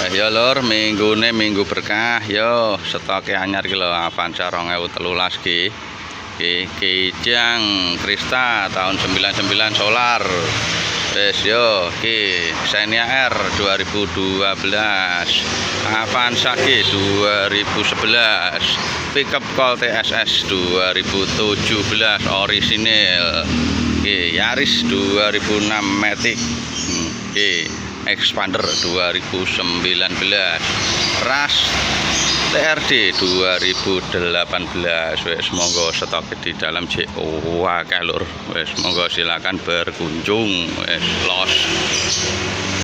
Ya lur, minggune minggu berkah yo stoke anyar iki lho Avanza 2013 ki. Kijang Krista tahun 99 solar. Wes yo ki Xenia R 2012. Avanza G 2011. Pickup Colt TSS 2017 orisinil. Ki Yaris 2006 Matic. Expander 2019, Ras TRD 2018. Wes monggo stok di dalam JO akeh lur. Wes monggo silakan berkunjung. Wes los.